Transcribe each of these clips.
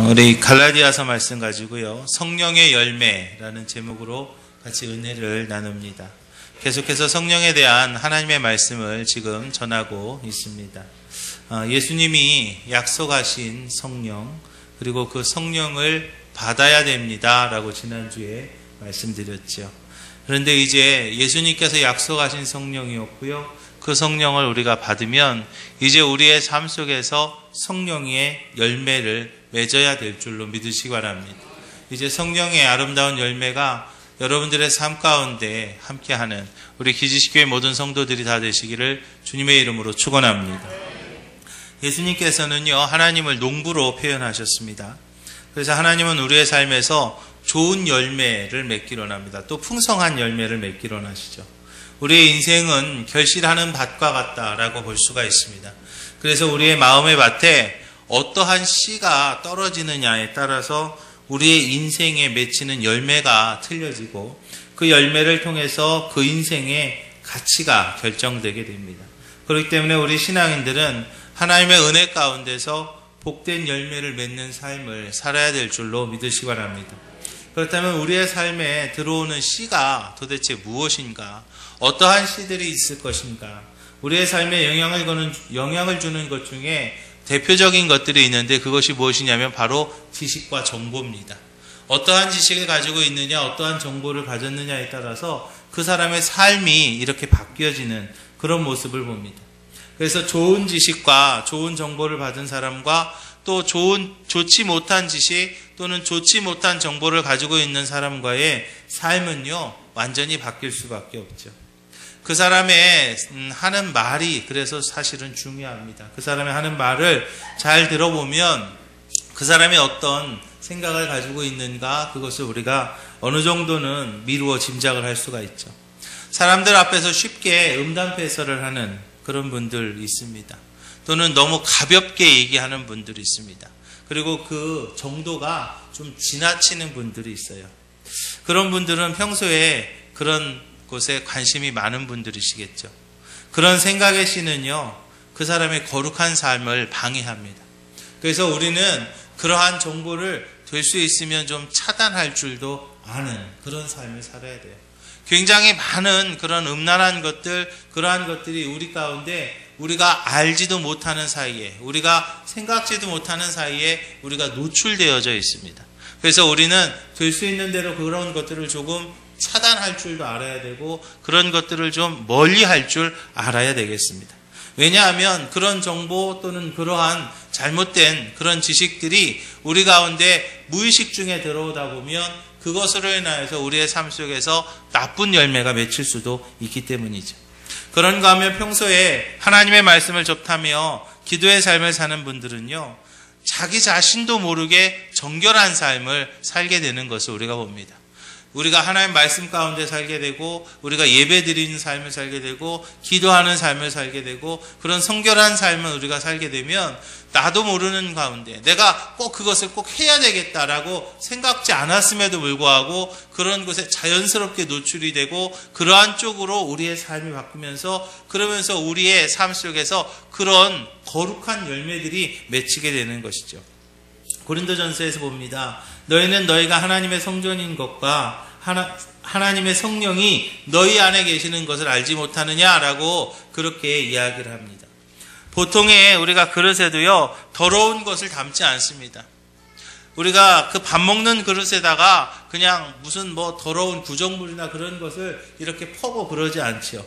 우리 갈라디아서 말씀 가지고요, 성령의 열매라는 제목으로 같이 은혜를 나눕니다. 계속해서 성령에 대한 하나님의 말씀을 지금 전하고 있습니다. 예수님이 약속하신 성령, 그리고 그 성령을 받아야 됩니다 라고 지난주에 말씀드렸죠. 그런데 이제 예수님께서 약속하신 성령이었고요, 그 성령을 우리가 받으면 이제 우리의 삶 속에서 성령의 열매를 맺어야 될 줄로 믿으시기 바랍니다. 이제 성령의 아름다운 열매가 여러분들의 삶 가운데 함께하는 우리 기지식교회 모든 성도들이 다 되시기를 주님의 이름으로 축원합니다. 예수님께서는요, 하나님을 농부로 표현하셨습니다. 그래서 하나님은 우리의 삶에서 좋은 열매를 맺기로 합니다. 또 풍성한 열매를 맺기로 하시죠. 우리의 인생은 결실하는 밭과 같다라고 볼 수가 있습니다. 그래서 우리의 마음의 밭에 어떠한 씨가 떨어지느냐에 따라서 우리의 인생에 맺히는 열매가 틀려지고, 그 열매를 통해서 그 인생의 가치가 결정되게 됩니다. 그렇기 때문에 우리 신앙인들은 하나님의 은혜 가운데서 복된 열매를 맺는 삶을 살아야 될 줄로 믿으시기 바랍니다. 그렇다면 우리의 삶에 들어오는 씨가 도대체 무엇인가? 어떠한 씨들이 있을 것인가? 우리의 삶에 영향을 주는 것 중에 대표적인 것들이 있는데, 그것이 무엇이냐면 바로 지식과 정보입니다. 어떠한 지식을 가지고 있느냐, 어떠한 정보를 가졌느냐에 따라서 그 사람의 삶이 이렇게 바뀌어지는 그런 모습을 봅니다. 그래서 좋은 지식과 좋은 정보를 받은 사람과 또 좋지 못한 지식 또는 좋지 못한 정보를 가지고 있는 사람과의 삶은요, 완전히 바뀔 수밖에 없죠. 그 사람의 하는 말이 그래서 사실은 중요합니다. 그 사람의 하는 말을 잘 들어보면 그 사람이 어떤 생각을 가지고 있는가, 그것을 우리가 어느 정도는 미루어 짐작을 할 수가 있죠. 사람들 앞에서 쉽게 음담패설을 하는 그런 분들 있습니다. 또는 너무 가볍게 얘기하는 분들이 있습니다. 그리고 그 정도가 좀 지나치는 분들이 있어요. 그런 분들은 평소에 그런 곳에 관심이 많은 분들이시겠죠. 그런 생각의 씨는요, 그 사람의 거룩한 삶을 방해합니다. 그래서 우리는 그러한 정보를 될 수 있으면 좀 차단할 줄도 아는 그런 삶을 살아야 돼요. 굉장히 많은 그런 음란한 것들, 그러한 것들이 우리 가운데 우리가 알지도 못하는 사이에, 우리가 생각지도 못하는 사이에 우리가 노출되어져 있습니다. 그래서 우리는 될 수 있는 대로 그런 것들을 조금 차단할 줄도 알아야 되고, 그런 것들을 좀 멀리 할 줄 알아야 되겠습니다. 왜냐하면 그런 정보 또는 그러한 잘못된 그런 지식들이 우리 가운데 무의식 중에 들어오다 보면 그것으로 인하여서 우리의 삶 속에서 나쁜 열매가 맺힐 수도 있기 때문이죠. 그런가 하면 평소에 하나님의 말씀을 접하며 기도의 삶을 사는 분들은요, 자기 자신도 모르게 정결한 삶을 살게 되는 것을 우리가 봅니다. 우리가 하나님 말씀 가운데 살게 되고, 우리가 예배 드리는 삶을 살게 되고, 기도하는 삶을 살게 되고, 그런 성결한 삶을 우리가 살게 되면 나도 모르는 가운데 내가 꼭 그것을 꼭 해야 되겠다라고 생각지 않았음에도 불구하고 그런 것에 자연스럽게 노출이 되고, 그러한 쪽으로 우리의 삶이 바뀌면서, 그러면서 우리의 삶 속에서 그런 거룩한 열매들이 맺히게 되는 것이죠. 고린도전서에서 봅니다. 너희는 너희가 하나님의 성전인 것과 하나님의 성령이 너희 안에 계시는 것을 알지 못하느냐라고 그렇게 이야기를 합니다. 보통에 우리가 그릇에도요, 더러운 것을 담지 않습니다. 우리가 그 밥 먹는 그릇에다가 그냥 무슨 더러운 구정물이나 그런 것을 이렇게 퍼고 그러지 않지요.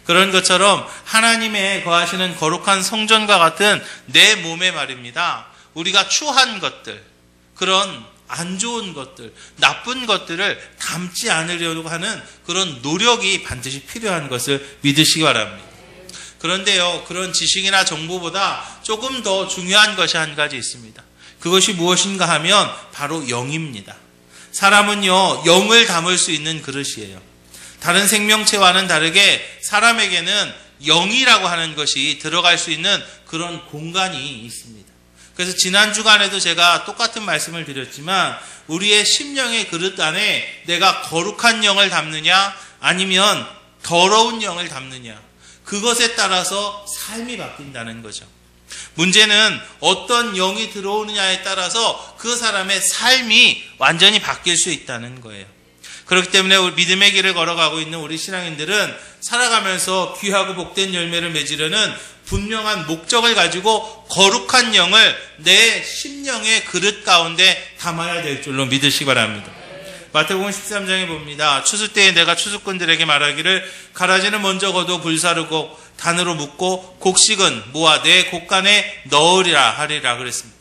그런 것처럼 하나님의 거하시는 거룩한 성전과 같은 내 몸에 말입니다, 우리가 추한 것들, 그런 안 좋은 것들, 나쁜 것들을 담지 않으려고 하는 그런 노력이 반드시 필요한 것을 믿으시기 바랍니다. 그런데요, 그런 지식이나 정보보다 조금 더 중요한 것이 한 가지 있습니다. 그것이 무엇인가 하면 바로 영입니다. 사람은요, 영을 담을 수 있는 그릇이에요. 다른 생명체와는 다르게 사람에게는 영이라고 하는 것이 들어갈 수 있는 그런 공간이 있습니다. 그래서 지난 주간에도 제가 똑같은 말씀을 드렸지만, 우리의 심령의 그릇 안에 내가 거룩한 영을 담느냐 아니면 더러운 영을 담느냐, 그것에 따라서 삶이 바뀐다는 거죠. 문제는 어떤 영이 들어오느냐에 따라서 그 사람의 삶이 완전히 바뀔 수 있다는 거예요. 그렇기 때문에 우리 믿음의 길을 걸어가고 있는 우리 신앙인들은 살아가면서 귀하고 복된 열매를 맺으려는 분명한 목적을 가지고 거룩한 영을 내 심령의 그릇 가운데 담아야 될 줄로 믿으시기 바랍니다. 마태복음 13장에 봅니다. 추수 때에 내가 추수꾼들에게 말하기를 가라지는 먼저 거두 불사르고 단으로 묶고 곡식은 모아 내 곡간에 넣으리라 하리라 그랬습니다.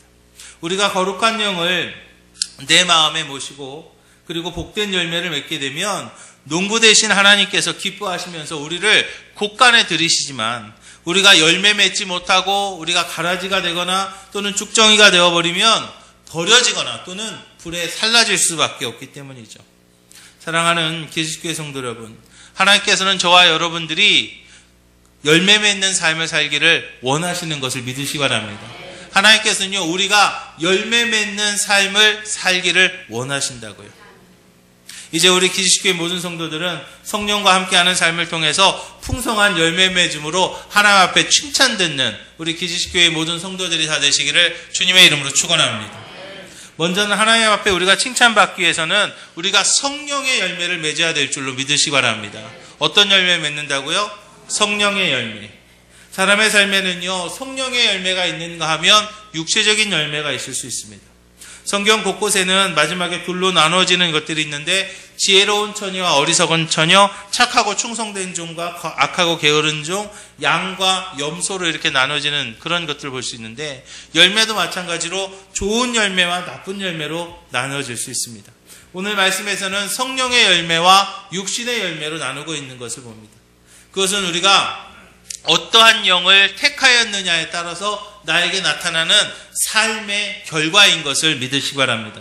우리가 거룩한 영을 내 마음에 모시고 그리고 복된 열매를 맺게 되면 농부 되신 하나님께서 기뻐하시면서 우리를 곡간에 들이시지만 우리가 열매 맺지 못하고 우리가 가라지가 되거나 또는 쭉정이가 되어버리면 버려지거나 또는 불에 살라질 수밖에 없기 때문이죠. 사랑하는 기지교회 성도 여러분, 하나님께서는 저와 여러분들이 열매 맺는 삶을 살기를 원하시는 것을 믿으시기 바랍니다. 하나님께서는요, 우리가 열매 맺는 삶을 살기를 원하신다고요. 이제 우리 기지교회 모든 성도들은 성령과 함께하는 삶을 통해서 풍성한 열매 맺음으로 하나님 앞에 칭찬듣는 우리 기지교회 모든 성도들이 다 되시기를 주님의 이름으로 축원합니다. 먼저는 하나님 앞에 우리가 칭찬받기 위해서는 우리가 성령의 열매를 맺어야 될 줄로 믿으시기 바랍니다. 어떤 열매 맺는다고요? 성령의 열매. 사람의 삶에는요, 성령의 열매가 있는가 하면 육체적인 열매가 있을 수 있습니다. 성경 곳곳에는 마지막에 둘로 나눠지는 것들이 있는데 지혜로운 처녀와 어리석은 처녀, 착하고 충성된 종과 악하고 게으른 종, 양과 염소로 이렇게 나눠지는 그런 것들을 볼 수 있는데 열매도 마찬가지로 좋은 열매와 나쁜 열매로 나눠질 수 있습니다. 오늘 말씀에서는 성령의 열매와 육신의 열매로 나누고 있는 것을 봅니다. 그것은 우리가 어떠한 영을 택하였느냐에 따라서 나에게 나타나는 삶의 결과인 것을 믿으시기 바랍니다.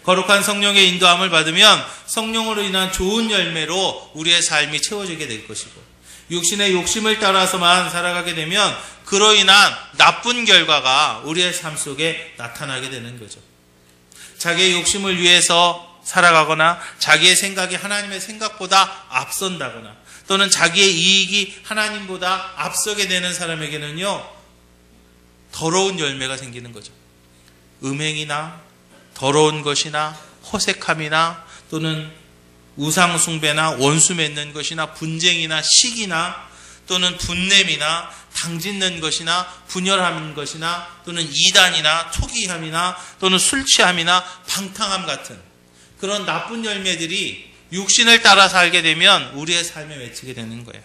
거룩한 성령의 인도함을 받으면 성령으로 인한 좋은 열매로 우리의 삶이 채워지게 될 것이고 육신의 욕심을 따라서만 살아가게 되면 그로 인한 나쁜 결과가 우리의 삶 속에 나타나게 되는 거죠. 자기의 욕심을 위해서 살아가거나 자기의 생각이 하나님의 생각보다 앞선다거나 또는 자기의 이익이 하나님보다 앞서게 되는 사람에게는요, 더러운 열매가 생기는 거죠. 음행이나 더러운 것이나 허색함이나 또는 우상숭배나 원수 맺는 것이나 분쟁이나 시기나 또는 분냄이나 당짓는 것이나 분열하는 것이나 또는 이단이나 토기함이나 또는 술 취함이나 방탕함 같은 그런 나쁜 열매들이 육신을 따라 살게 되면 우리의 삶에 맺히게 되는 거예요.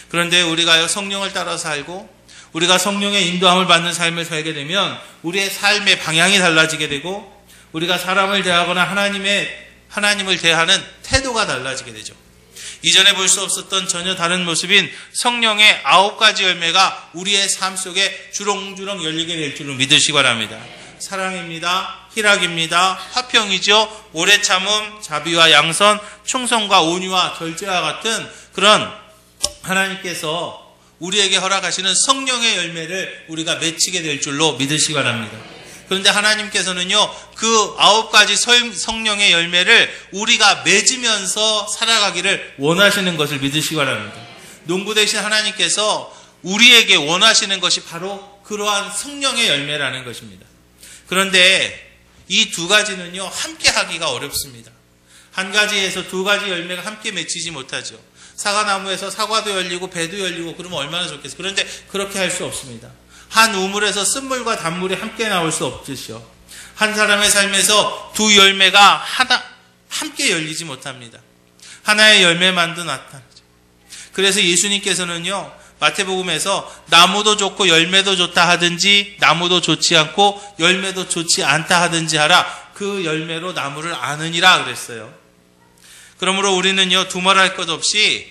그런데 우리가 성령을 따라 살고 우리가 성령의 인도함을 받는 삶을 살게 되면 우리의 삶의 방향이 달라지게 되고 우리가 사람을 대하거나 하나님을 대하는 태도가 달라지게 되죠. 이전에 볼 수 없었던 전혀 다른 모습인 성령의 9가지 열매가 우리의 삶 속에 주렁주렁 열리게 될 줄로 믿으시기 바랍니다. 사랑입니다. 희락입니다. 화평이죠. 오래 참음, 자비와 양선, 충성과 온유와 절제와 같은 그런 하나님께서 우리에게 허락하시는 성령의 열매를 우리가 맺히게 될 줄로 믿으시기 바랍니다. 그런데 하나님께서는요, 그 9가지 성령의 열매를 우리가 맺으면서 살아가기를 원하시는 것을 믿으시기 바랍니다. 농부 되신 하나님께서 우리에게 원하시는 것이 바로 그러한 성령의 열매라는 것입니다. 그런데 이 두 가지는요, 함께 하기가 어렵습니다. 한 가지에서 2가지 열매가 함께 맺히지 못하죠. 사과나무에서 사과도 열리고 배도 열리고 그러면 얼마나 좋겠어요. 그런데 그렇게 할 수 없습니다. 한 우물에서 쓴물과 단물이 함께 나올 수 없듯이요. 한 사람의 삶에서 2 열매가 함께 열리지 못합니다. 하나의 열매만도 나타나죠. 그래서 예수님께서는요, 마태복음에서 나무도 좋고 열매도 좋다 하든지 나무도 좋지 않고 열매도 좋지 않다 하든지 하라. 그 열매로 나무를 아느니라 그랬어요. 그러므로 우리는요, 두말할 것 없이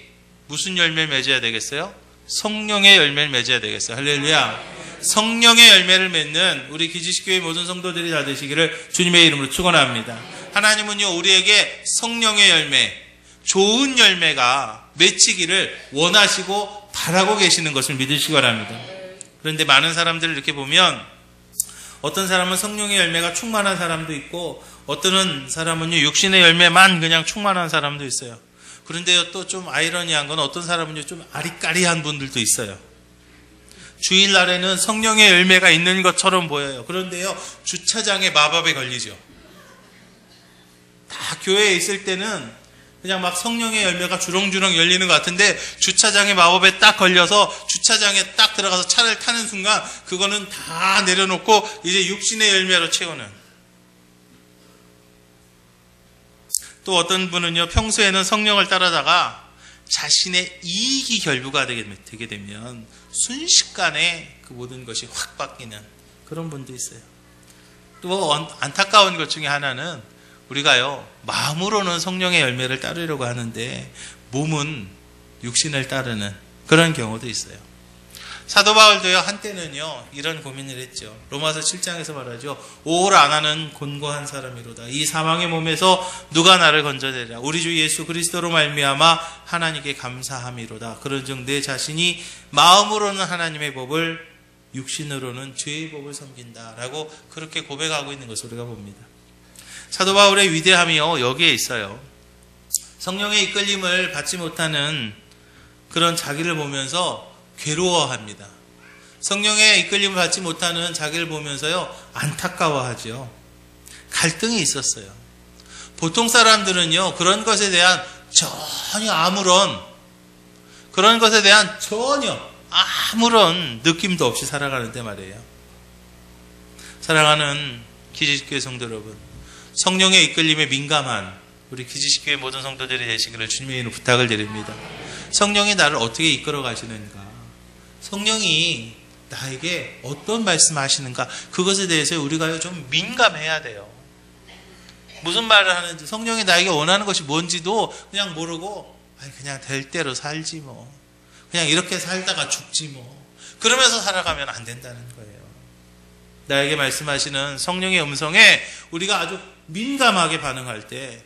무슨 열매를 맺어야 되겠어요? 성령의 열매를 맺어야 되겠어요. 할렐루야. 성령의 열매를 맺는 우리 기지식교회 모든 성도들이 다 되시기를 주님의 이름으로 축원합니다. 하나님은요, 우리에게 성령의 열매, 좋은 열매가 맺히기를 원하시고 바라고 계시는 것을 믿으시기 바랍니다. 그런데 많은 사람들을 이렇게 보면 어떤 사람은 성령의 열매가 충만한 사람도 있고 어떤 사람은요, 육신의 열매만 그냥 충만한 사람도 있어요. 그런데요, 또 좀 아이러니한 건 어떤 사람은요, 좀 아리까리한 분들도 있어요. 주일날에는 성령의 열매가 있는 것처럼 보여요. 그런데요, 주차장에 마법에 걸리죠. 다 교회에 있을 때는 그냥 막 성령의 열매가 주렁주렁 열리는 것 같은데, 주차장에 마법에 딱 걸려서 주차장에 딱 들어가서 차를 타는 순간 그거는 다 내려놓고 이제 육신의 열매로 채우는. 또 어떤 분은요, 평소에는 성령을 따르다가 자신의 이익이 결부가 되게 되면 순식간에 그 모든 것이 확 바뀌는 그런 분도 있어요. 또 안타까운 것 중에 하나는, 우리가요, 마음으로는 성령의 열매를 따르려고 하는데 몸은 육신을 따르는 그런 경우도 있어요. 사도 바울도요, 한때는요 이런 고민을 했죠. 로마서 7장에서 말하죠. 오를 안 하는 곤고한 사람이로다. 이 사망의 몸에서 누가 나를 건져내리라. 우리 주 예수 그리스도로 말미암아 하나님께 감사함이로다. 그런즉 내 자신이 마음으로는 하나님의 법을, 육신으로는 죄의 법을 섬긴다라고 그렇게 고백하고 있는 것을 우리가 봅니다. 사도 바울의 위대함이요, 여기에 있어요. 성령의 이끌림을 받지 못하는 그런 자기를 보면서 괴로워합니다. 성령의 이끌림을 받지 못하는 자기를 보면서요, 안타까워하죠. 갈등이 있었어요. 보통 사람들은요, 그런 것에 대한 전혀 아무런 느낌도 없이 살아가는데 말이에요. 사랑하는 기지식교회 성도 여러분, 성령의 이끌림에 민감한 우리 기지식교회 모든 성도들이 되시기를 주님의 이름으로 부탁을 드립니다. 성령이 나를 어떻게 이끌어 가시는가, 성령이 나에게 어떤 말씀하시는가, 그것에 대해서 우리가 좀 민감해야 돼요. 무슨 말을 하는지, 성령이 나에게 원하는 것이 뭔지도 그냥 모르고 그냥 될 대로 살지 뭐, 그냥 이렇게 살다가 죽지 뭐, 그러면서 살아가면 안 된다는 거예요. 나에게 말씀하시는 성령의 음성에 우리가 아주 민감하게 반응할 때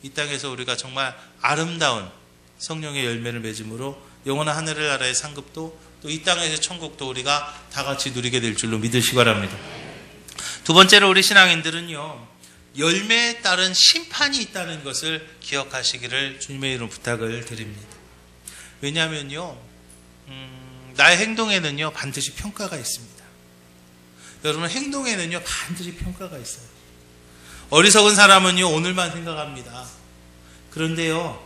이 땅에서 우리가 정말 아름다운 성령의 열매를 맺음으로 영원한 하늘의 나라의 상급도, 또 이 땅에서 천국도 우리가 다 같이 누리게 될 줄로 믿으시기 바랍니다. 두 번째로, 우리 신앙인들은요, 열매에 따른 심판이 있다는 것을 기억하시기를 주님의 이름으로 부탁을 드립니다. 왜냐하면요, 나의 행동에는요 반드시 평가가 있습니다. 여러분, 행동에는요 반드시 평가가 있어요. 어리석은 사람은요 오늘만 생각합니다. 그런데요,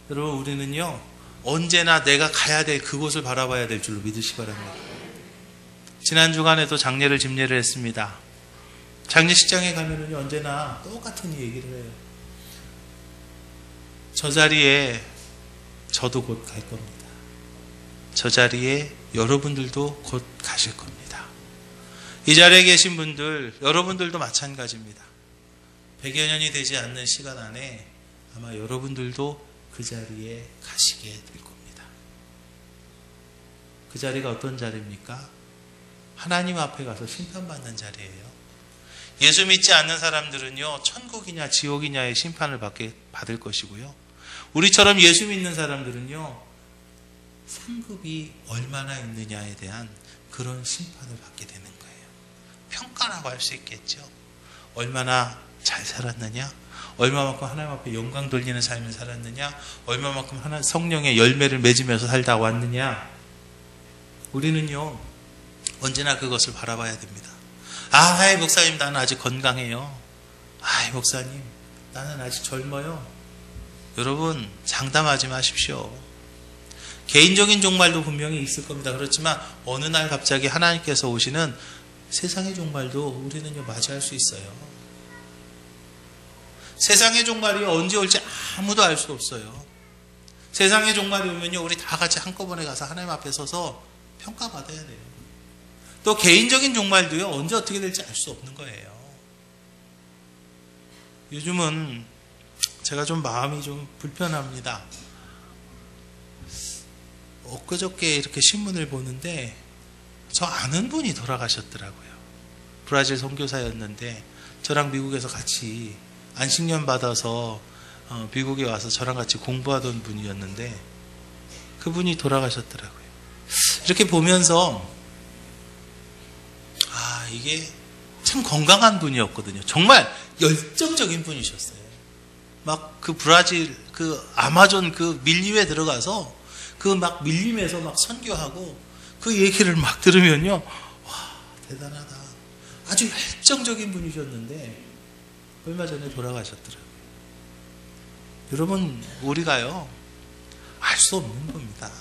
여러분, 우리는요 언제나 내가 가야 될 그곳을 바라봐야 될 줄로 믿으시기 바랍니다. 지난 주간에도 장례를 집례를 했습니다. 장례식장에 가면은요 언제나 똑같은 얘기를 해요. 저 자리에 저도 곧 갈 겁니다. 저 자리에 여러분들도 곧 가실 겁니다. 이 자리에 계신 분들, 여러분들도 마찬가지입니다. 100여 년이 되지 않는 시간 안에 아마 여러분들도 그 자리에 가시게 될 겁니다. 그 자리가 어떤 자리입니까? 하나님 앞에 가서 심판받는 자리예요. 예수 믿지 않는 사람들은요, 천국이냐 지옥이냐의 심판을 받을 것이고요. 우리처럼 예수 믿는 사람들은요, 상급이 얼마나 있느냐에 대한 그런 심판을 받게 되는 거예요. 평가라고 할 수 있겠죠. 얼마나 잘 살았느냐, 얼마만큼 하나님 앞에 영광 돌리는 삶을 살았느냐, 얼마만큼 성령의 열매를 맺으면서 살다 왔느냐. 우리는요 언제나 그것을 바라봐야 됩니다. 목사님, 나는 아직 건강해요. 목사님, 나는 아직 젊어요. 여러분, 장담하지 마십시오. 개인적인 종말도 분명히 있을 겁니다. 그렇지만 어느 날 갑자기 하나님께서 오시는 세상의 종말도 우리는요 맞이할 수 있어요. 세상의 종말이 언제 올지 아무도 알 수 없어요. 세상의 종말이 오면요, 우리 다 같이 한꺼번에 가서 하나님 앞에 서서 평가받아야 돼요. 또 개인적인 종말도요, 언제 어떻게 될지 알 수 없는 거예요. 요즘은 제가 좀 마음이 좀 불편합니다. 엊그저께 이렇게 신문을 보는데 저 아는 분이 돌아가셨더라고요. 브라질 선교사였는데 저랑 미국에서 같이 안식년 받아서 미국에 와서 저랑 같이 공부하던 분이었는데 그분이 돌아가셨더라고요. 이렇게 보면서 이게 참 건강한 분이었거든요. 정말 열정적인 분이셨어요. 막 그 브라질 그 아마존 그 밀림에 들어가서 그 막 밀림에서 막 선교하고 그 얘기를 막 들으면요, 와, 대단하다. 아주 열정적인 분이셨는데 얼마 전에 돌아가셨더라고요. 여러분, 우리가요, 알 수 없는 겁니다.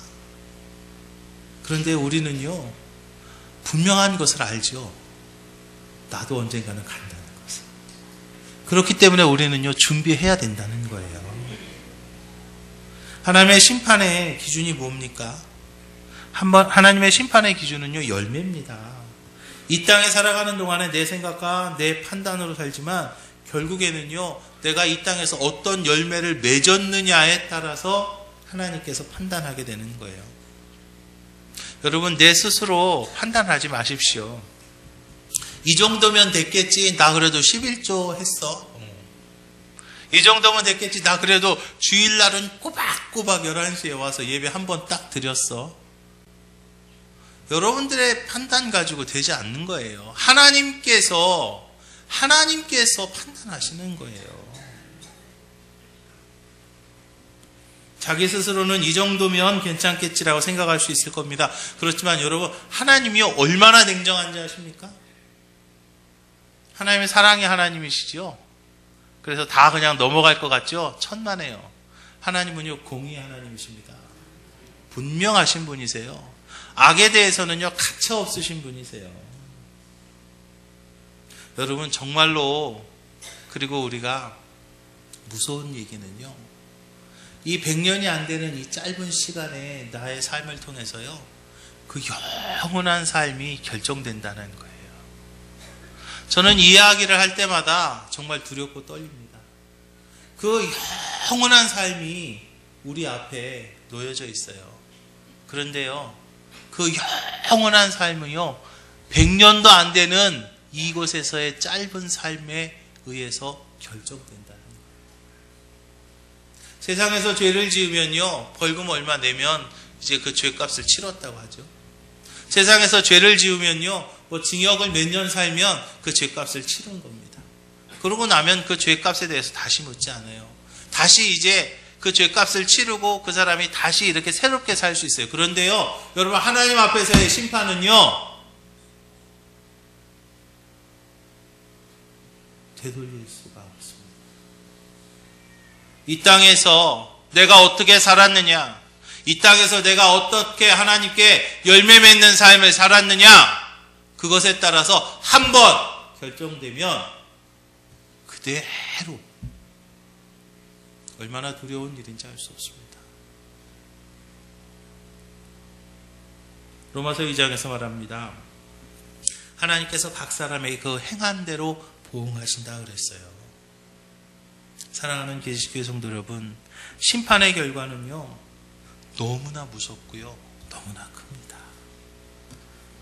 그런데 우리는요, 분명한 것을 알죠. 나도 언젠가는 간다는 것을. 그렇기 때문에 우리는요, 준비해야 된다는 거예요. 하나님의 심판의 기준이 뭡니까? 하나님의 심판의 기준은요, 열매입니다. 이 땅에 살아가는 동안에 내 생각과 내 판단으로 살지만 결국에는요, 내가 이 땅에서 어떤 열매를 맺었느냐에 따라서 하나님께서 판단하게 되는 거예요. 여러분, 내 스스로 판단하지 마십시오. 이 정도면 됐겠지. 나 그래도 11조 했어. 이 정도면 됐겠지. 나 그래도 주일날은 꼬박꼬박 11시에 와서 예배 한 번 딱 드렸어. 여러분들의 판단 가지고 되지 않는 거예요. 하나님께서 판단하시는 거예요. 자기 스스로는 이 정도면 괜찮겠지라고 생각할 수 있을 겁니다. 그렇지만 여러분, 하나님이 얼마나 냉정한지 아십니까? 하나님의 사랑의 하나님이시죠. 그래서 다 그냥 넘어갈 것 같죠? 천만에요. 하나님은요, 공의의 하나님이십니다. 분명하신 분이세요. 악에 대해서는요, 가차 없으신 분이세요. 여러분, 정말로, 그리고 우리가 무서운 얘기는요, 이 100년이 안 되는 이 짧은 시간에 나의 삶을 통해서요, 그 영원한 삶이 결정된다는 거예요. 저는 이 이야기를 할 때마다 정말 두렵고 떨립니다. 그 영원한 삶이 우리 앞에 놓여져 있어요. 그런데요, 그 영원한 삶은요, 100년도 안 되는 이곳에서의 짧은 삶에 의해서 결정된다는 거예요. 세상에서 죄를 지으면요, 벌금 얼마 내면 이제 그 죄값을 치렀다고 하죠. 세상에서 죄를 지으면요, 뭐 징역을 몇 년 살면 그 죄값을 치른 겁니다. 그러고 나면 그 죄값에 대해서 다시 묻지 않아요. 다시 이제 그 죄값을 치르고 그 사람이 다시 이렇게 새롭게 살 수 있어요. 그런데요, 여러분, 하나님 앞에서의 심판은요, 되돌릴 수가 없습니다. 이 땅에서 내가 어떻게 살았느냐, 이 땅에서 내가 어떻게 하나님께 열매 맺는 삶을 살았느냐, 그것에 따라서 한번 결정되면 그대로 얼마나 두려운 일인지 알 수 없습니다. 로마서 2장에서 말합니다. 하나님께서 각 사람에게 그 행한 대로 보응하신다 그랬어요. 사랑하는 계시교회 성도 여러분, 심판의 결과는요, 너무나 무섭고요, 너무나 큽니다.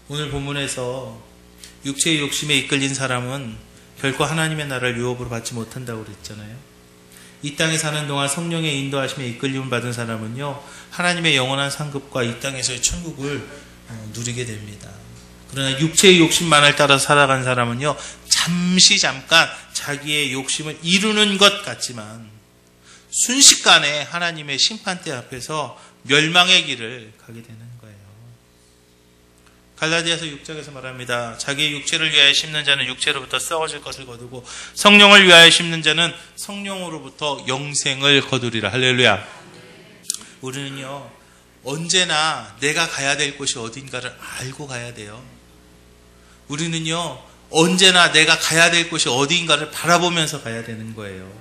오늘 본문에서 육체의 욕심에 이끌린 사람은 결코 하나님의 나라를 유업으로 받지 못한다고 그랬잖아요. 이 땅에 사는 동안 성령의 인도하심에 이끌림을 받은 사람은요, 하나님의 영원한 상급과 이 땅에서의 천국을 누리게 됩니다. 그러나 육체의 욕심만을 따라 살아간 사람은요, 잠깐 자기의 욕심을 이루는 것 같지만 순식간에 하나님의 심판대 앞에서 멸망의 길을 가게 되는 거예요. 갈라디아서 6장에서 말합니다. 자기의 육체를 위하여 심는 자는 육체로부터 썩어질 것을 거두고 성령을 위하여 심는 자는 성령으로부터 영생을 거두리라. 할렐루야. 우리는요, 언제나 내가 가야 될 곳이 어딘가를 알고 가야 돼요. 우리는요, 언제나 내가 가야 될 곳이 어딘가를 바라보면서 가야 되는 거예요.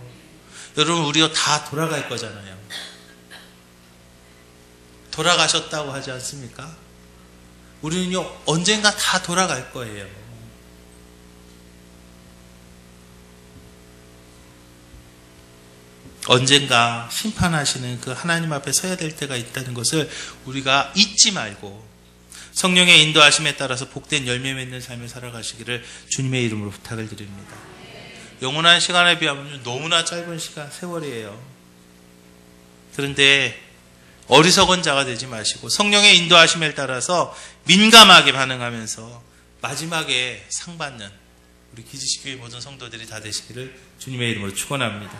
여러분, 우리가 다 돌아갈 거잖아요. 돌아가셨다고 하지 않습니까? 우리는요, 언젠가 다 돌아갈 거예요. 언젠가 심판하시는 그 하나님 앞에 서야 될 때가 있다는 것을 우리가 잊지 말고 성령의 인도하심에 따라서 복된 열매 맺는 삶을 살아가시기를 주님의 이름으로 부탁을 드립니다. 영원한 시간에 비하면 너무나 짧은 세월이에요. 그런데 어리석은 자가 되지 마시고 성령의 인도하심에 따라서 민감하게 반응하면서 마지막에 상 받는 우리 기지식교회 모든 성도들이 다 되시기를 주님의 이름으로 축원합니다.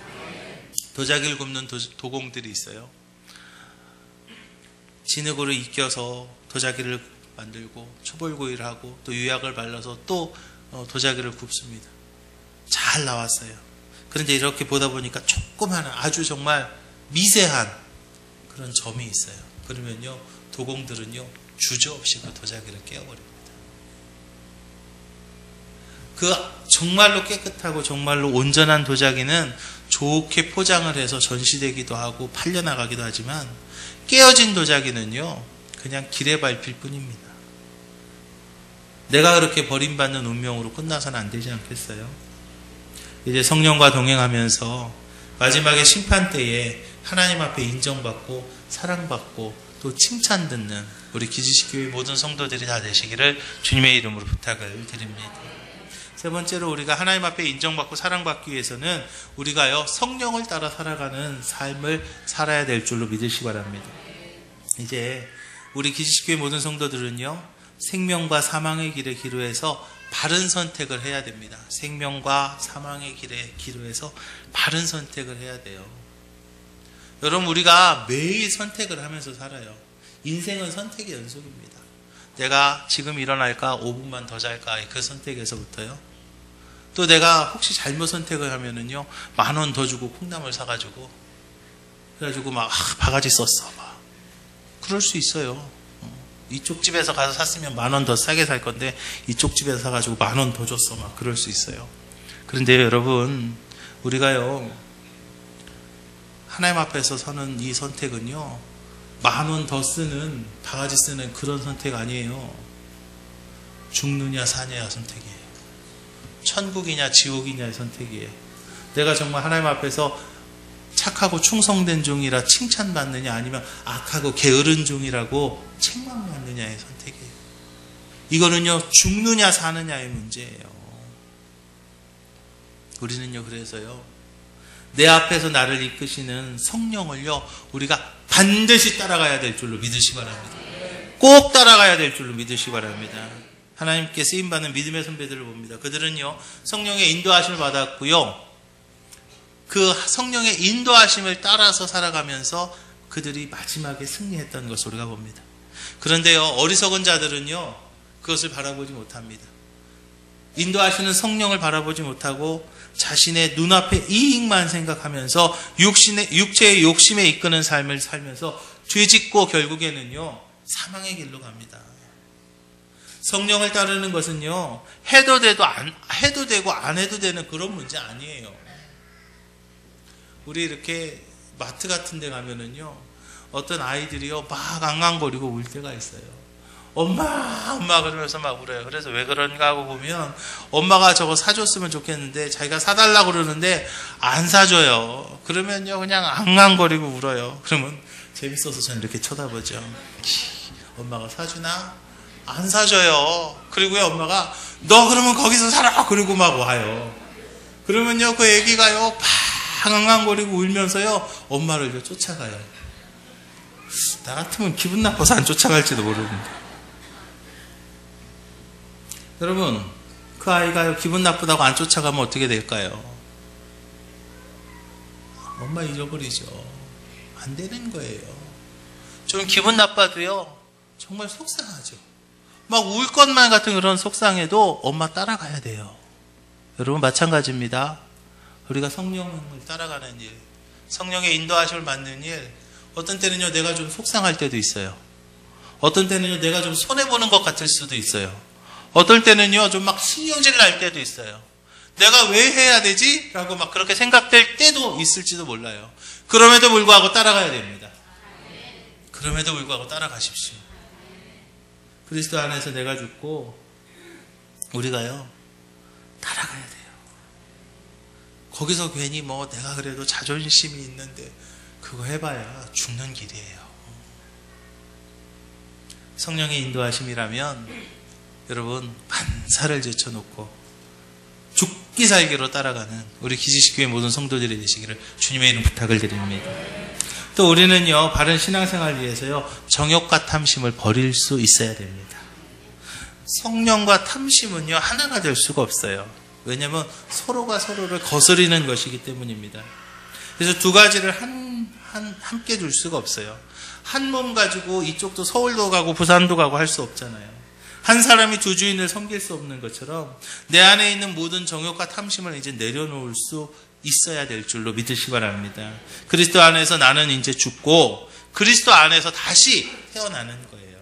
도자기를 굽는 도공들이 있어요. 진흙으로 익혀서 도자기를 만들고 초벌구이를 하고 또 유약을 발라서 또 도자기를 굽습니다. 잘 나왔어요. 그런데 이렇게 보다 보니까 조그마한 아주 정말 미세한 그런 점이 있어요. 그러면요 도공들은요 주저없이 그 도자기를 깨어버립니다. 그 정말로 깨끗하고 정말로 온전한 도자기는 좋게 포장을 해서 전시되기도 하고 팔려나가기도 하지만 깨어진 도자기는요 그냥 길에 밟힐 뿐입니다. 내가 그렇게 버림받는 운명으로 끝나서는 안 되지 않겠어요? 이제 성령과 동행하면서 마지막에 심판 때에 하나님 앞에 인정받고 사랑받고 또 칭찬 듣는 우리 기지식교회 모든 성도들이 다 되시기를 주님의 이름으로 부탁을 드립니다. 세 번째로 우리가 하나님 앞에 인정받고 사랑받기 위해서는 우리가요 성령을 따라 살아가는 삶을 살아야 될 줄로 믿으시기 바랍니다. 이제 우리 기지식교회 모든 성도들은요 생명과 사망의 길에 기로해서 바른 선택을 해야 됩니다. 생명과 사망의 길에 기로해서 바른 선택을 해야 돼요. 여러분 우리가 매일 선택을 하면서 살아요. 인생은 선택의 연속입니다. 내가 지금 일어날까 5분만 더 잘까 그 선택에서부터요. 또 내가 혹시 잘못 선택을 하면은요 10,000원 더 주고 콩나물 사가지고 그래가지고 막 바가지 썼어 막 그럴 수 있어요. 이쪽 집에서 가서 샀으면 10,000원 더 싸게 살 건데 이쪽 집에서 사가지고 10,000원 더 줬어 막 그럴 수 있어요. 그런데 여러분 우리가요 하나님 앞에서 서는 이 선택은요 10,000원 더 쓰는 바가지 쓰는 그런 선택 아니에요. 죽느냐 사느냐 선택이에요. 천국이냐 지옥이냐의 선택이에요. 내가 정말 하나님 앞에서 착하고 충성된 종이라 칭찬받느냐 아니면 악하고 게으른 종이라고 책망받느냐의 선택이에요. 이거는요 죽느냐 사느냐의 문제예요. 우리는요 그래서요 내 앞에서 나를 이끄시는 성령을요 우리가 반드시 따라가야 될 줄로 믿으시기 바랍니다. 꼭 따라가야 될 줄로 믿으시기 바랍니다. 하나님께 쓰임받는 믿음의 선배들을 봅니다. 그들은요 성령의 인도하심을 받았고요 그 성령의 인도하심을 따라서 살아가면서 그들이 마지막에 승리했던 것을 우리가 봅니다. 그런데요 어리석은 자들은요 그것을 바라보지 못합니다. 인도하시는 성령을 바라보지 못하고 자신의 눈앞의 이익만 생각하면서 육체의 욕심에 이끄는 삶을 살면서 죄짓고 결국에는요 사망의 길로 갑니다. 성령을 따르는 것은요 해도 되고 안 해도 되는 그런 문제 아니에요. 우리 이렇게 마트 같은 데 가면은요 어떤 아이들이요 막 앙앙거리고 울 때가 있어요. 엄마 그러면서 막 울어요. 그래서 왜 그런가 하고 보면 엄마가 저거 사줬으면 좋겠는데 자기가 사달라고 그러는데 안 사줘요. 그러면요 그냥 앙앙거리고 울어요. 그러면 재밌어서 저는 이렇게 쳐다보죠. 엄마가 사주나? 안 사줘요. 그리고요 엄마가 너 그러면 거기서 살아 그러고 막 와요. 그러면요 그 애기가요 팡팡거리고 울면서요 엄마를 쫓아가요. 나 같으면 기분 나빠서 안 쫓아갈지도 모르는데 여러분 그 아이가요 기분 나쁘다고 안 쫓아가면 어떻게 될까요? 엄마 잃어버리죠. 안 되는 거예요. 좀 기분 나빠도요 정말 속상하죠. 막 울 것만 같은 그런 속상해도 엄마 따라가야 돼요. 여러분 마찬가지입니다. 우리가 성령을 따라가는 일, 성령의 인도하심을 받는 일, 어떤 때는요 내가 좀 속상할 때도 있어요. 어떤 때는요 내가 좀 손해보는 것 같을 수도 있어요. 어떨 때는요 좀 막 신경질 날 때도 있어요. 내가 왜 해야 되지? 라고 막 그렇게 생각될 때도 있을지도 몰라요. 그럼에도 불구하고 따라가야 됩니다. 그럼에도 불구하고 따라가십시오. 그리스도 안에서 내가 죽고 우리가요 따라가야 돼요. 거기서 괜히 뭐 내가 그래도 자존심이 있는데 그거 해봐야 죽는 길이에요. 성령의 인도하심이라면 여러분 반사를 제쳐놓고 죽기 살기로 따라가는 우리 기지식교회 모든 성도들이 되시기를 주님의 이름 부탁을 드립니다. 또 우리는요 바른 신앙생활을 위해서요 정욕과 탐심을 버릴 수 있어야 됩니다. 성령과 탐심은요 하나가 될 수가 없어요. 왜냐하면 서로가 서로를 거스리는 것이기 때문입니다. 그래서 두 가지를 함께 둘 수가 없어요. 한 몸 가지고 이쪽도 서울도 가고 부산도 가고 할 수 없잖아요. 한 사람이 두 주인을 섬길 수 없는 것처럼 내 안에 있는 모든 정욕과 탐심을 이제 내려놓을 수 있어야 될 줄로 믿으시기 바랍니다. 그리스도 안에서 나는 이제 죽고 그리스도 안에서 다시 태어나는 거예요.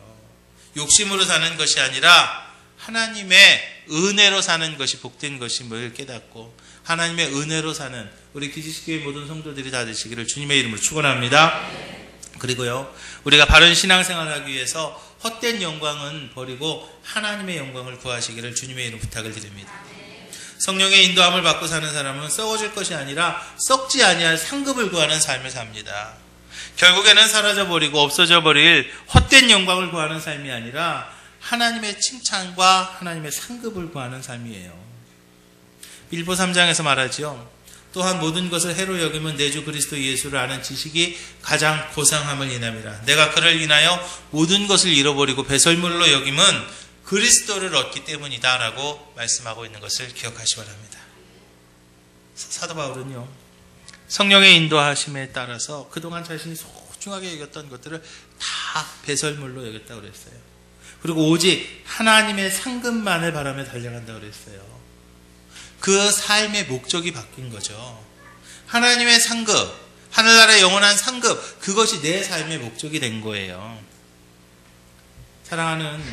욕심으로 사는 것이 아니라 하나님의 은혜로 사는 것이 복된 것임을 깨닫고 하나님의 은혜로 사는 우리 기지식교회 모든 성도들이 다 되시기를 주님의 이름으로 축원합니다. 그리고요, 우리가 바른 신앙생활을 하기 위해서 헛된 영광은 버리고 하나님의 영광을 구하시기를 주님의 이름으로 부탁을 드립니다. 성령의 인도함을 받고 사는 사람은 썩어질 것이 아니라 썩지 아니할 상급을 구하는 삶을 삽니다. 결국에는 사라져버리고 없어져버릴 헛된 영광을 구하는 삶이 아니라 하나님의 칭찬과 하나님의 상급을 구하는 삶이에요. 빌보 3장에서 말하지요. 또한 모든 것을 해로 여기면 내 주 그리스도 예수를 아는 지식이 가장 고상함을 인함이라. 내가 그를 인하여 모든 것을 잃어버리고 배설물로 여김은 그리스도를 얻기 때문이다 라고 말씀하고 있는 것을 기억하시기 바랍니다. 사도 바울은요, 성령의 인도하심에 따라서 그동안 자신이 소중하게 여겼던 것들을 다 배설물로 여겼다고 그랬어요. 그리고 오직 하나님의 상급만을 바라며 달려간다고 그랬어요. 그 삶의 목적이 바뀐 거죠. 하나님의 상급, 하늘나라의 영원한 상급, 그것이 내 삶의 목적이 된 거예요. 사랑하는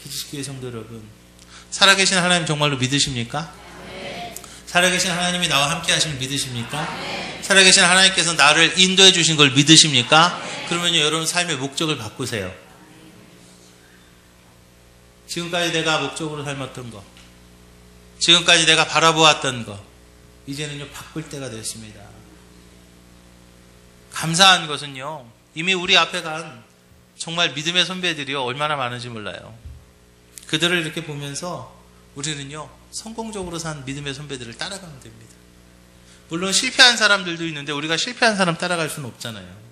기지식교회 성도 여러분, 살아계신 하나님 정말로 믿으십니까? 살아계신 하나님이 나와 함께 하심을 믿으십니까? 살아계신 하나님께서 나를 인도해 주신 걸 믿으십니까? 그러면요, 여러분 삶의 목적을 바꾸세요. 지금까지 내가 목적으로 삶았던 거, 지금까지 내가 바라보았던 거, 이제는요 바꿀 때가 됐습니다. 감사한 것은요, 이미 우리 앞에 간 정말 믿음의 선배들이요 얼마나 많은지 몰라요. 그들을 이렇게 보면서 우리는요 성공적으로 산 믿음의 선배들을 따라가면 됩니다. 물론 실패한 사람들도 있는데 우리가 실패한 사람 따라갈 수는 없잖아요.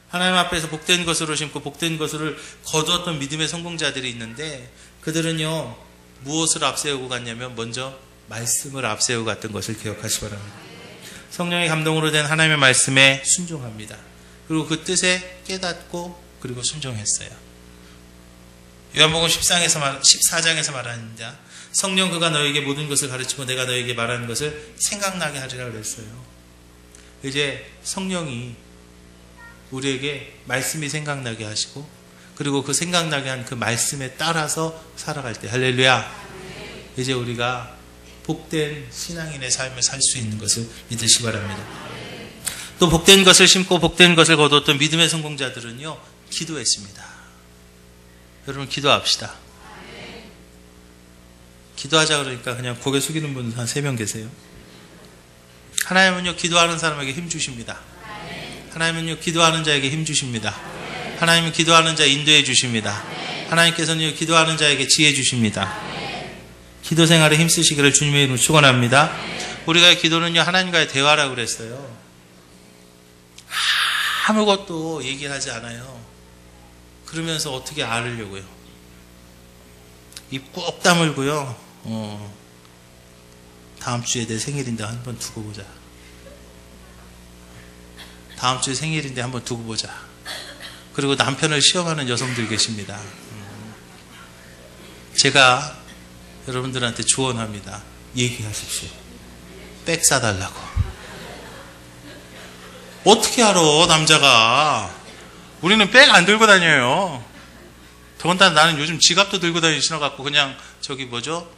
하나님 앞에서 복된 것으로 심고 복된 것을 거두었던 믿음의 성공자들이 있는데 그들은요 무엇을 앞세우고 갔냐면 먼저 말씀을 앞세우고 갔던 것을 기억하시기 바랍니다. 성령의 감동으로 된 하나님의 말씀에 순종합니다. 그리고 그 뜻에 깨닫고 그리고 순종했어요. 요한복음 14장에서 말하는자 성령 그가 너에게 모든 것을 가르치고 내가 너에게 말하는 것을 생각나게 하리라 그랬어요. 이제 성령이 우리에게 말씀이 생각나게 하시고 그리고 그 생각나게 한 그 말씀에 따라서 살아갈 때 할렐루야, 이제 우리가 복된 신앙인의 삶을 살 수 있는 것을 믿으시기 바랍니다. 또 복된 것을 심고 복된 것을 거두었던 믿음의 성공자들은요 기도했습니다. 여러분 기도합시다. 기도하자 그러니까 그냥 고개 숙이는 분 한 3명 계세요. 하나님은요 기도하는 사람에게 힘 주십니다. 하나님은요 기도하는 자에게 힘 주십니다. 하나님은 기도하는 자 인도해 주십니다. 하나님께서는 기도하는 자에게 지혜 주십니다. 기도 생활에 힘쓰시기를 주님의 이름으로 축원합니다. 우리가 기도는요 하나님과의 대화라고 그랬어요. 아무것도 얘기하지 않아요. 그러면서 어떻게 알으려고요? 입 꾹 다물고요. 다음 주에 내 생일인데 한번 두고 보자. 다음 주에 생일인데 한번 두고 보자. 그리고 남편을 시험하는 여성들 계십니다. 제가 여러분들한테 조언합니다. 얘기하십시오. 백 사달라고. 어떻게 알아 남자가. 우리는 백 안 들고 다녀요. 더군다나 나는 요즘 지갑도 들고 다니기 싫어갖고 그냥 저기 뭐죠?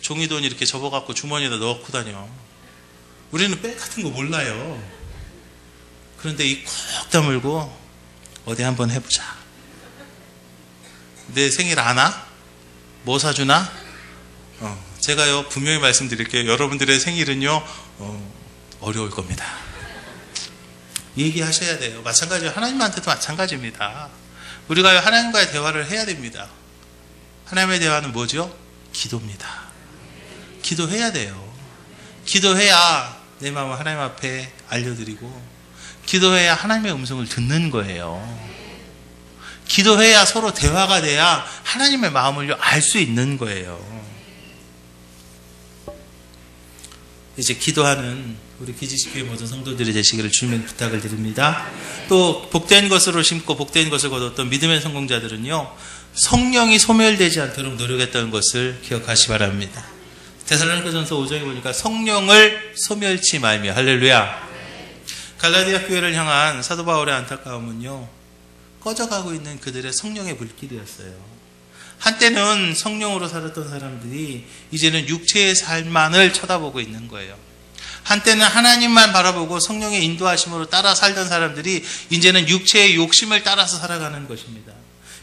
종이돈 이렇게 접어갖고 주머니에다 넣고 다녀. 우리는 백 같은 거 몰라요. 그런데 이 콕 다물고 어디 한번 해보자. 내 생일 아나? 뭐 사주나? 제가요 분명히 말씀드릴게요. 여러분들의 생일은요 어려울 겁니다. 얘기하셔야 돼요. 마찬가지로 하나님한테도 마찬가지입니다. 우리가 하나님과의 대화를 해야 됩니다. 하나님의 대화는 뭐죠? 기도입니다. 기도해야 돼요. 기도해야 내 마음을 하나님 앞에 알려드리고 기도해야 하나님의 음성을 듣는 거예요. 기도해야 서로 대화가 돼야 하나님의 마음을 알 수 있는 거예요. 이제 기도하는 우리 기지식교회 모든 성도들이 되시기를 주님의 부탁을 드립니다. 또 복된 것으로 심고 복된 것을 거뒀던 믿음의 성공자들은요, 성령이 소멸되지 않도록 노력했던 것을 기억하시 바랍니다. 데살로니가전서 5장에 보니까 성령을 소멸치 말며, 할렐루야. 갈라디아 교회를 향한 사도 바울의 안타까움은요, 꺼져가고 있는 그들의 성령의 불길이었어요. 한때는 성령으로 살았던 사람들이 이제는 육체의 삶만을 쳐다보고 있는 거예요. 한때는 하나님만 바라보고 성령의 인도하심으로 따라 살던 사람들이 이제는 육체의 욕심을 따라서 살아가는 것입니다.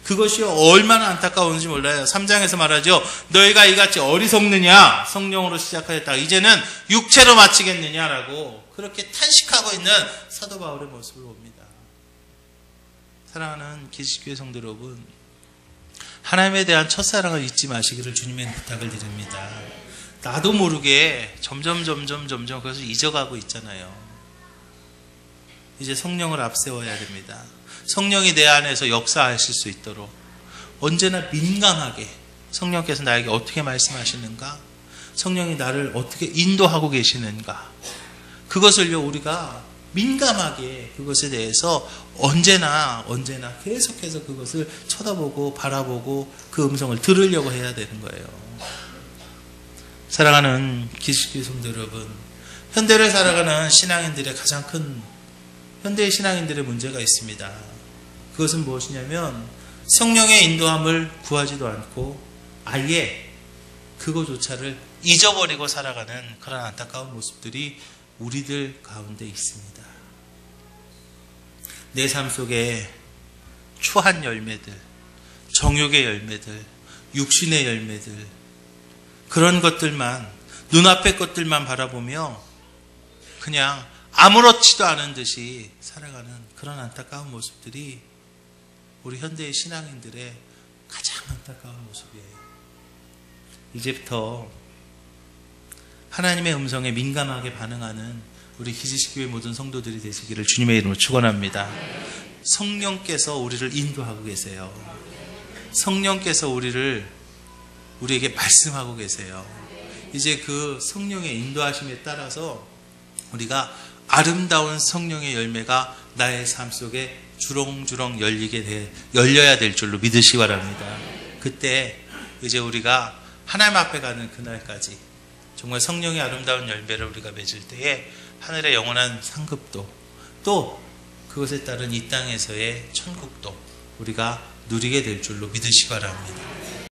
그것이 얼마나 안타까운지 몰라요. 3장에서 말하죠. 너희가 이같이 어리석느냐, 성령으로 시작하였다, 이제는 육체로 마치겠느냐라고 그렇게 탄식하고 있는 사도 바울의 모습을 봅니다. 사랑하는 기지교회 성도 여러분, 하나님에 대한 첫사랑을 잊지 마시기를 주님의 부탁을 드립니다. 나도 모르게 점점 그것을 잊어가고 있잖아요. 이제 성령을 앞세워야 됩니다. 성령이 내 안에서 역사하실 수 있도록 언제나 민감하게 성령께서 나에게 어떻게 말씀하시는가, 성령이 나를 어떻게 인도하고 계시는가, 그것을요 우리가 민감하게 그것에 대해서 언제나 계속해서 그것을 쳐다보고 바라보고 그 음성을 들으려고 해야 되는 거예요. 사랑하는 기지교회 성도 여러분, 현대를 살아가는 신앙인들의 가장 큰 현대의 신앙인들의 문제가 있습니다. 그것은 무엇이냐면 성령의 인도함을 구하지도 않고 아예 그거조차를 잊어버리고 살아가는 그런 안타까운 모습들이 우리들 가운데 있습니다. 내 삶 속에 추한 열매들, 정욕의 열매들, 육신의 열매들, 그런 것들만, 눈앞의 것들만 바라보며 그냥 아무렇지도 않은 듯이 살아가는 그런 안타까운 모습들이 우리 현대의 신앙인들의 가장 안타까운 모습이에요. 이제부터 하나님의 음성에 민감하게 반응하는 우리 기지식교회 모든 성도들이 되시기를 주님의 이름으로 축원합니다. 성령께서 우리를 인도하고 계세요. 성령께서 우리에게 말씀하고 계세요. 이제 그 성령의 인도하심에 따라서 우리가 아름다운 성령의 열매가 나의 삶 속에 주렁주렁 열려야 될 줄로 믿으시기 바랍니다. 그때 이제 우리가 하나님 앞에 가는 그날까지 정말 성령의 아름다운 열매를 우리가 맺을 때에 하늘의 영원한 상급도, 또 그것에 따른 이 땅에서의 천국도 우리가 누리게 될 줄로 믿으시기 바랍니다.